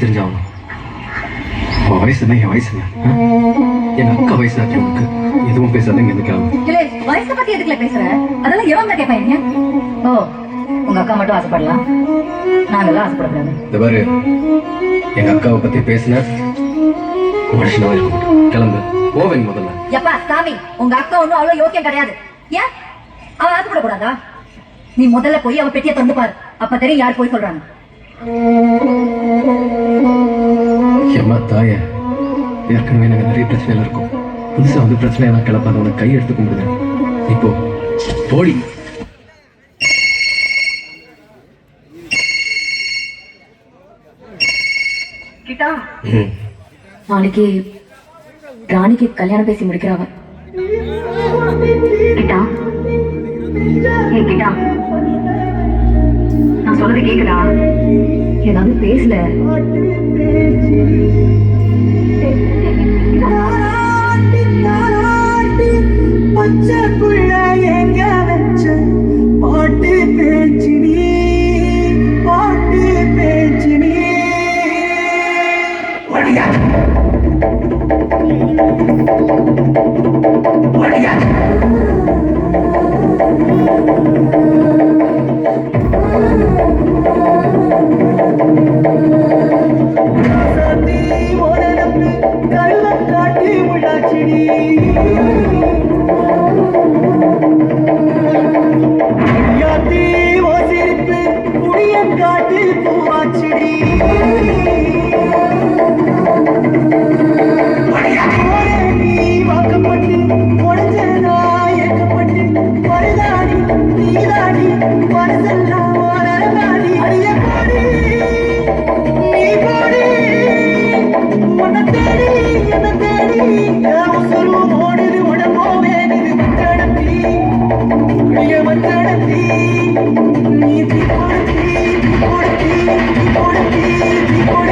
தெரிஞ்சாகணும். அவ வயசு என்ன, என் வயசு என்ன? என் அக்கா வயசு ஆச்சு உனக்கு. எதுவும் பேசாதீங்க இந்த கிளம்பு. வயசை பத்தி எதுக்குல பேசுற? அதெல்லாம் எவன் கேட்பாங்க? ஓ, உங்க அக்கா மட்டும் ஆசைப்படலாம், நாங்கெல்லாம் ஆசைப்படக்கூடாது. இந்த பாரு, எங்க அக்காவை பத்தி பேசின மனுஷனாவே இருக்க மாட்டேன். கிளம்பு, போவேன் முதல்ல. எப்பா சாமி, உங்க அக்கா ஒண்ணும் அவ்வளவு யோக்கியம் கிடையாது. ஏன் அவ ஆசைப்படக்கூடாதா? நீ முதல்ல போய் அவ பெட்டியை திறந்து பாரு, அப்ப தெரியும் யார் போய் சொல்றாங்க. ஏம்மா தாயே, ஏற்கனவே எனக்கு நிறைய பிரச்சனைகள் இருக்கும். புதுசா வந்து பிரச்சனை எல்லாம் கிளப்பாத உனக்கு கை எடுத்து கும்பிடுறேன். இப்போ போடி. நாளைக்கு ராணிக்கு கல்யாணம் பேசி முடிக்கிறாங்க. கிட்டா, ஏ கிட்டா, நான் சொல்றது கேக்குதா? ஏதாவது பேசல. பச்சைக்குள்ள எங்க வச்ச பாட்டு பேச்சினி, பாட்டு பேச்சினி. வடியா வடியா கள்ளம் காட்டி விழாச்சிடி. யாத்தி ஓசிரிப்பு குடியம் காட்டி பூவாச்சிடி. நீ வாக்கப்பட்டு உடஞ்சனா ஏற்கப்பட்டு மருதாடி நீதாடி மனசெல்லாம் வரதாடி. அடிய போடி நீ போடி, உன்னை தேடி என்னை தேடி உசுரு ஓடுது உடம்போ வேகுது. மஞ்சடத்தி பிரிய மஞ்சடத்தி, நீ தீ கொடுத்தி தீ கொடுத்தி தீ கொடுத்தி தீ கொடு.